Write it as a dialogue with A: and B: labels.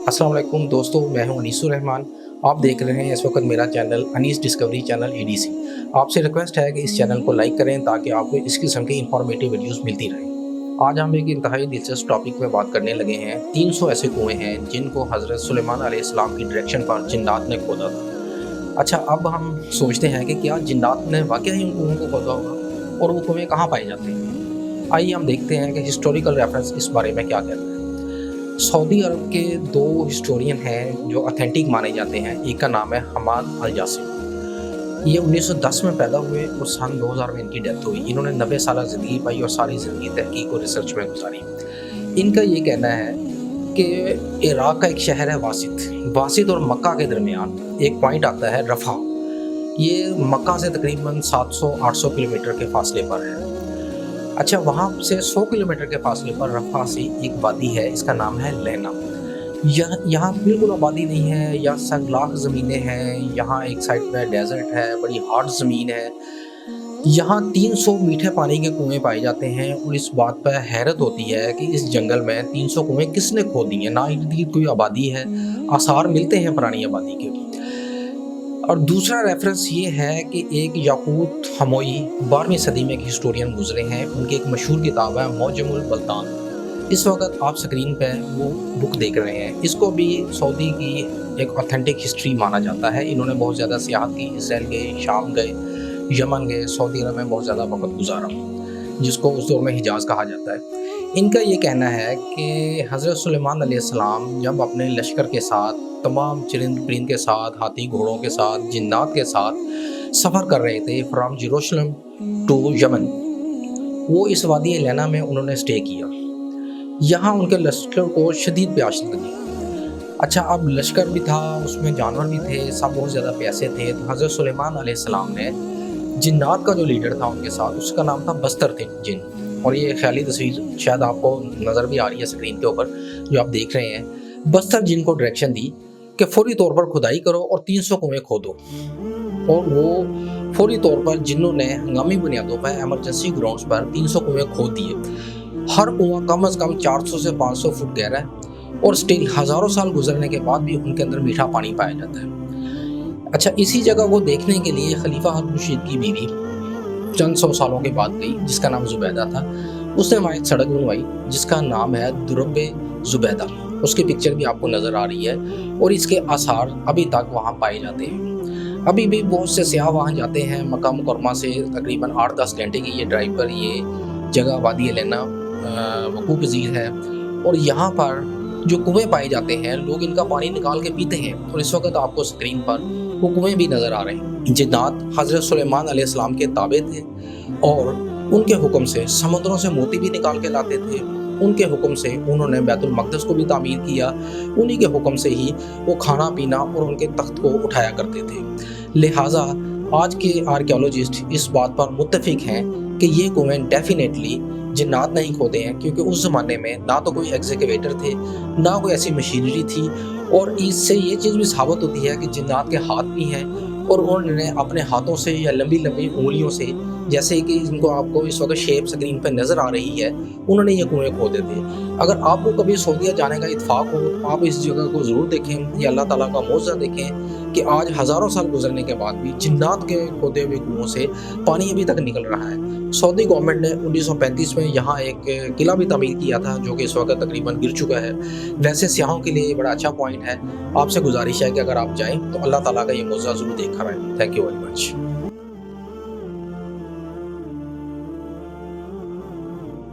A: अस्सलाम वालेकुम दोस्तों, मैं हूं अनीसुर रहमान। आप देख रहे हैं इस वक्त मेरा channel Anees discovery channel ADC. आपसे रिक्वेस्ट है कि इस चैनल को लाइक करें ताकि आपको इस किस्म की इंफॉर्मेटिव वीडियोस मिलती रहें। आज हम एक इंतहाई दिलचस्प टॉपिक पे बात करने लगे हैं। 300 ऐसे कुएं हैं जिनको हज़रत सुलेमान अलैहिस्सलाम की डायरेक्शन पर जिन्नात ने खोदा था। अच्छा, अब हम सोचते हैं कि क्या जिन्नात ने वाकई ही उन कुओं को खोदा होगा और वो कुएं कहाँ पाए जाते हैं। आइए हम देखते हैं कि हिस्टोरिकल रेफरेंस इस बारे में क्या कहता है। सऊदी अरब के दो हिस्टोरियन हैं जो ऑथेंटिक माने जाते हैं। एक का नाम है हमाद अल जासिम। ये 1910 में पैदा हुए और सन 2000 में इनकी डेथ हुई। इन्होंने 90 साल ज़िंदगी पाई और सारी ज़िंदगी तहकीक और रिसर्च में गुजारी। इनका ये कहना है कि इराक़ का एक शहर है वासित और मक्का के दरमियान एक पॉइंट आता है रफ़ा। ये मक्का से तकरीबन 700-800 किलोमीटर के फासले पर है। अच्छा, वहाँ से 100 किलोमीटर के फासले पर रफ़ा से एक वादी है, इसका नाम है लेना। यहाँ बिल्कुल आबादी नहीं है, यहाँ सनग्लाख ज़मीनें हैं, यहाँ एक साइड पे डेजर्ट है, बड़ी हार्ड ज़मीन है। यहाँ 300 मीठे पानी के कुएँ पाए जाते हैं और इस बात पर हैरत होती है कि इस जंगल में 300 कुएँ किसने खोद दिए। ना इनकी कोई आबादी है, आसार मिलते हैं पुरानी आबादी के। और दूसरा रेफरेंस ये है कि एक याकूत हमोई 12वीं सदी में एक हिस्टोरियन गुजरे हैं। उनकी एक मशहूर किताब है मौजमुल बल्तान। इस वक्त आप स्क्रीन पे वो बुक देख रहे हैं। इसको भी सऊदी की एक ऑथेंटिक हिस्ट्री माना जाता है। इन्होंने बहुत ज़्यादा सियाहत की, इसराइल गए, शाम गए, यमन गए, सऊदी अरब में बहुत ज़्यादा वक्त गुजारा, जिसको उस दौर में हिजाज कहा जाता है। इनका ये कहना है कि हज़रत सुलेमान अलैहिस्सलाम जब अपने लश्कर के साथ, तमाम चरिंद परिंद के साथ, हाथी घोड़ों के साथ, जिन्नात के साथ सफ़र कर रहे थे फ्राम जेरूशलम टू यमन, वो इस वादी लेना में उन्होंने स्टे किया। यहाँ उनके लश्कर को शदीद प्यास लगी। अच्छा, अब लश्कर भी था, उसमें जानवर भी थे, सब बहुत ज़्यादा प्यासे थे। तो हज़रत सुलेमान अलैहिस्सलाम ने जिन्नात का जो लीडर था उनके साथ, उसका नाम था बस्तर जिन। और ये ख्याली तस्वीर शायद आपको नज़र भी आ रही है स्क्रीन के ऊपर जो आप देख रहे हैं। बस्तर जिन को डायरेक्शन दी कि फौरी तौर पर खुदाई करो और 300 कुएँ खोदो। और वो फौरी तौर पर जिन्हों ने हंगामी बुनियादों पर एमरजेंसी ग्राउंड्स पर 300 कुएँ खोद दिए। हर कुआं कम से कम 400 से 500 फुट गहरा है और स्टिल हज़ारों साल गुजरने के बाद भी उनके अंदर मीठा पानी पाया जाता है। अच्छा, इसी जगह को देखने के लिए खलीफा हारून रशीद की बीवी चंद 100 सालों के बाद गई, जिसका नाम जुबैदा था। उसने वहाँ एक सड़क बनवाई जिसका नाम है दुर्बे जुबैदा। उसकी पिक्चर भी आपको नज़र आ रही है और इसके आसार अभी तक वहाँ पाए जाते हैं। अभी भी बहुत से सियाह वहाँ जाते हैं। मक्का मुकरमा से तकरीबन 8-10 घंटे की ये ड्राइव पर ये जगह वादी लेना वकूफ़ पज़ीर है। और यहाँ पर जो कुएँ पाए जाते हैं, लोग इनका पानी निकाल के पीते हैं। और इस वक्त आपको स्क्रीन पर वो कुएँ भी नज़र आ रहे हैं। जिन्नात हज़रत सुलेमान अलैहिस्सलाम के ताबे थे और उनके हुक्म से समुद्रों से मोती भी निकाल के लाते थे। उनके हुक्म से उन्होंने बैतुल मक़दस को भी तामीर किया। उन्हीं के हुक्म से ही वो खाना पीना और उनके तख्त को उठाया करते थे। लिहाजा आज के आर्कियोलॉजिस्ट इस बात पर मुत्तफिक हैं कि ये कुएँ डेफिनेटली जिन्नात नहीं खोदे हैं, क्योंकि उस ज़माने में ना तो कोई एक्सकेवेटर थे, ना कोई ऐसी मशीनरी थी। और इससे ये चीज़ भी साबित होती है कि जिन्नात के हाथ भी हैं और उन्होंने अपने हाथों से या लंबी लंबी उंगलियों से, जैसे कि इनको आपको इस वक्त शेप स्क्रीन पर नज़र आ रही है, उन्होंने ये कुएँ खोदे थे। अगर आपको कभी सऊदीया जाने का इत्फाक हो तो आप इस जगह को ज़रूर देखें। ये अल्लाह ताला का मौज़ा देखें कि आज हज़ारों साल गुजरने के बाद भी जिन्नात के खोदे हुए कुओं से पानी अभी तक निकल रहा है। सऊदी गवर्नमेंट ने 1935 में यहाँ एक किला भी तामीर किया था जो कि इस वक्त तकरीबन गिर चुका है। वैसे सियाहों के लिए बड़ा अच्छा पॉइंट है। आपसे गुजारिश है कि अगर आप जाएँ तो अल्लाह ताला का ये मौज़ा ज़रूर देख कर आएँ। Thank you very much.